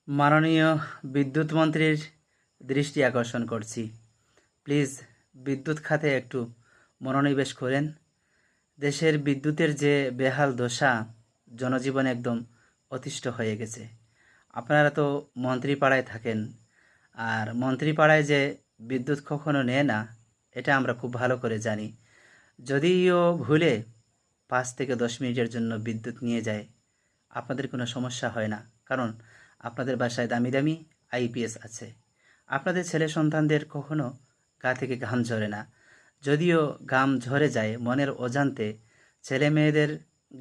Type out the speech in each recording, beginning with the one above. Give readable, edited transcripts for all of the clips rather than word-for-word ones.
মাননীয় বিদ্যুৎ মন্ত্রীর দৃষ্টি আকর্ষণ করছি। প্লিজ বিদ্যুৎ খাতে একটু মনোনিবেশ করেন। দেশের বিদ্যুতের যে বেহাল দশা, জনজীবন একদম অতিষ্ঠ হয়ে গেছে। আপনারা তো মন্ত্রীপাড়ায় থাকেন, আর মন্ত্রীপাড়ায় যে বিদ্যুৎ কখনো নেয় না, এটা আমরা খুব ভালো করে জানি। যদিও ভুলে 5 থেকে 10 মিনিটের জন্য বিদ্যুৎ নিয়ে যায়, আপনাদের কোনো সমস্যা হয় না, কারণ আপনাদের বাসায় দামি দামি আইপিএস আছে। আপনাদের ছেলে সন্তানদের কখনো গা থেকে ঘাম ঝরে না। যদিও ঘাম ঝরে যায় মনের অজান্তে, ছেলে মেয়েদের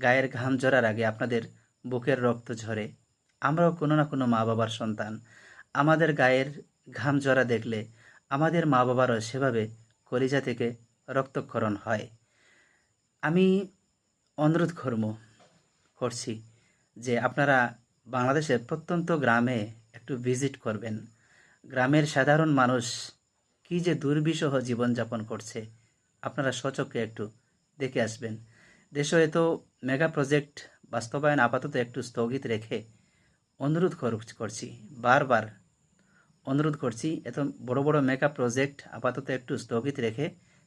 গায়ের ঘাম ঝরার আগে আপনাদের বুকের রক্ত ঝরে। আমরাও কোনো না কোনো মা বাবার সন্তান। আমাদের গায়ের ঘাম ঝরা দেখলে আমাদের মা বাবারও সেভাবে কলিজা থেকে রক্তক্ষরণ হয়। আমি অনুরোধ করছি যে আপনারা বাংলাদেশের প্রত্যন্ত গ্রামে একটু ভিজিট করবেন। গ্রামের সাধারণ মানুষ কী যে দুর্বিষহ জীবনযাপন করছে, আপনারা স্বচক্ষে একটু দেখে আসবেন। দেশে এত মেগা প্রজেক্ট বাস্তবায়ন আপাতত একটু স্থগিত রেখে অনুরোধ করছি, বারবার অনুরোধ করছি, এত বড় বড় মেগা প্রজেক্ট আপাতত একটু স্থগিত রেখে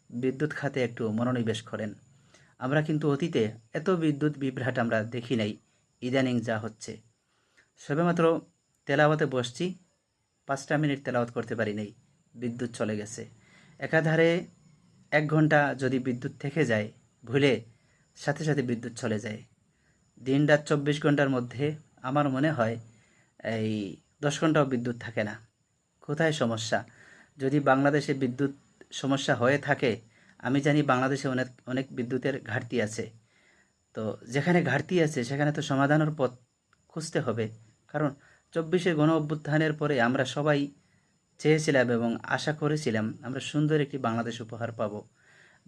বিদ্যুৎ খাতে একটু মনোনিবেশ করেন। আমরা কিন্তু অতীতে এত বিদ্যুৎ বিভ্রাট আমরা দেখি নাই, ইদানিং যা হচ্ছে। সবেমাত্র তেলাওয়াতে বসছি, 5টা মিনিট তেলাওয়াত করতে পারি নাই, বিদ্যুৎ চলে গেছে। একাধারে 1 ঘন্টা যদি বিদ্যুৎ থেকে যায়, ভুলে সাথে সাথে বিদ্যুৎ চলে যায়। দিন রাত 24 ঘন্টার মধ্যে আমার মনে হয় এই 10 ঘন্টাও বিদ্যুৎ থাকে না। কোথায় সমস্যা? যদি বাংলাদেশে বিদ্যুৎ সমস্যা হয়ে থাকে, আমি জানি বাংলাদেশে অনেক অনেক বিদ্যুতের ঘাটতি আছে। তো যেখানে ঘাটতি আছে সেখানে তো সমাধানের পথ খুঁজতে হবে, কারণ 24-এর গণ অভ্যুত্থানের পরে আমরা সবাই চেয়েছিলাম এবং আশা করেছিলাম আমরা সুন্দর একটি বাংলাদেশ উপহার পাব।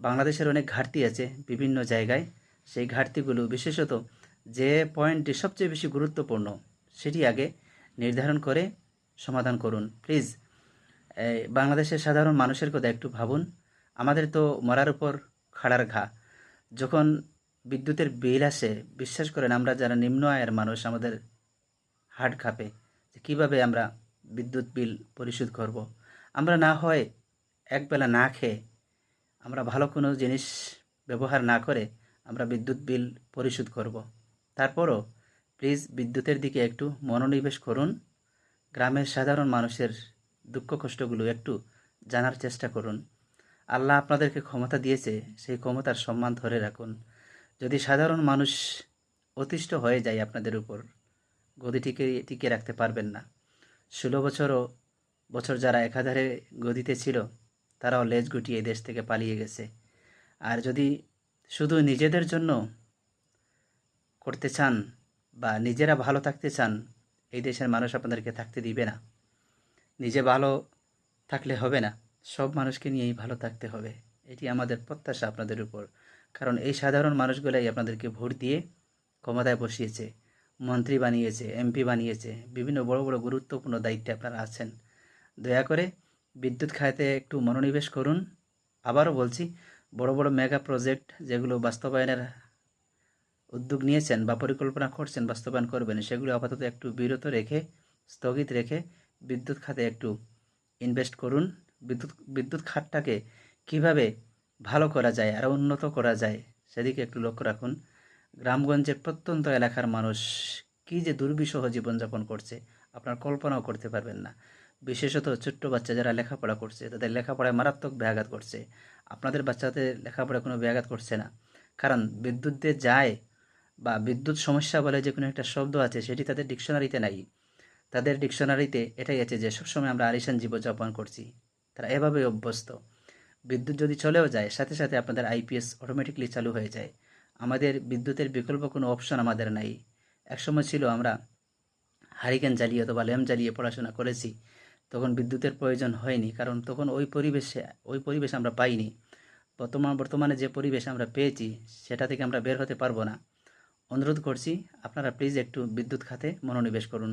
বাংলাদেশের অনেক ঘাটতি আছে বিভিন্ন জায়গায়। সেই ঘাটতিগুলো বিশেষত যে পয়েন্টটি সবচেয়ে বেশি গুরুত্বপূর্ণ, সেটি আগে নির্ধারণ করে সমাধান করুন প্লিজ। বাংলাদেশের সাধারণ মানুষের কথা একটু ভাবুন। আমাদের তো মরার উপর খাড়ার ঘা। যখন বিদ্যুতের বিল আসে, বিশ্বাস করেন আমরা যারা নিম্ন আয়ের মানুষ, আমাদের হার্ট কাঁপে যে কীভাবে আমরা বিদ্যুৎ বিল পরিশোধ করব। আমরা না হয় একবেলা না খেয়ে, আমরা ভালো কোনো জিনিস ব্যবহার না করে আমরা বিদ্যুৎ বিল পরিশোধ করব। তারপরও প্লিজ বিদ্যুতের দিকে একটু মনোনিবেশ করুন। গ্রামের সাধারণ মানুষের দুঃখ কষ্টগুলো একটু জানার চেষ্টা করুন। আল্লাহ আপনাদেরকে ক্ষমতা দিয়েছে, সেই ক্ষমতার সম্মান ধরে রাখুন। যদি সাধারণ মানুষ অতিষ্ঠ হয়ে যায় আপনাদের উপর, গদি টিকে রাখতে পারবেন না। 16 বছর যারা একাধারে গদিতে ছিল, তারাও লেজ গুটিয়ে দেশ থেকে পালিয়ে গেছে। আর যদি শুধু নিজেদের জন্য করতে চান বা নিজেরা ভালো থাকতে চান, এই দেশের মানুষ আপনাদেরকে থাকতে দিবে না। নিজে ভালো থাকলে হবে না, সব মানুষকে নিয়েই ভালো থাকতে হবে। এটি আমাদের প্রত্যাশা আপনাদের উপর, কারণ এই সাধারণ মানুষগুলাই আপনাদেরকে ভোট দিয়ে ক্ষমতায় বসিয়েছে, মন্ত্রী বানিয়েছে, এমপি বানিয়েছে, বিভিন্ন বড় বড় গুরুত্বপূর্ণ দায়িত্বে আপনারা আছেন। দয়া করে বিদ্যুৎ খাতে একটু মনোনিবেশ করুন। আবারও বলছি, বড় বড় মেগা প্রজেক্ট যেগুলো বাস্তবায়নের উদ্যোগ নিয়েছেন বা পরিকল্পনা করছেন বাস্তবায়ন করবেন, সেগুলো আপাতত একটু বিরত রেখে, স্থগিত রেখে বিদ্যুৎ খাতে একটু ইনভেস্ট করুন। বিদ্যুৎ খাতটাকে কিভাবে ভালো করা যায়, আরও উন্নত করা যায়, সেদিকে একটু লক্ষ্য রাখুন। গ্রামগঞ্জের প্রত্যন্ত এলাকার মানুষ কী যে দুর্বিষহ জীবনযাপন করছে, আপনার কল্পনাও করতে পারবেন না। বিশেষত ছোট্ট বাচ্চা যারা লেখাপড়া করছে, তাদের লেখাপড়ায় মারাত্মক ব্যাঘাত করছে। আপনাদের বাচ্চাদের লেখাপড়ায় কোনো ব্যাঘাত করছে না, কারণ বিদ্যুৎ দিয়ে যায় বা বিদ্যুৎ সমস্যা বলে যে কোনো একটা শব্দ আছে, সেটি তাদের ডিকশনারিতে নাই। তাদের ডিকশনারিতে এটাই আছে যে সবসময় আমরা আলিশান জীবনযাপন করছি, তারা এভাবেই অভ্যস্ত। বিদ্যুৎ যদি চলেও যায়, সাথে সাথে আপনাদের আইপিএস অটোমেটিকলি চালু হয়ে যায়। আমাদের বিদ্যুতের বিকল্প কোনো অপশন আমাদের নাই। একসময় ছিল আমরা হারিকেন জ্বালিয়ে অথবা ল্যাম্প জ্বালিয়ে পড়াশোনা করেছি, তখন বিদ্যুতের প্রয়োজন হয়নি, কারণ তখন ওই পরিবেশ আমরা পাইনি। বর্তমানে যে পরিবেশ আমরা পেয়েছি, সেটা থেকে আমরা বের হতে পারবো না। অনুরোধ করছি আপনারা প্লিজ একটু বিদ্যুৎ খাতে মনোনিবেশ করুন।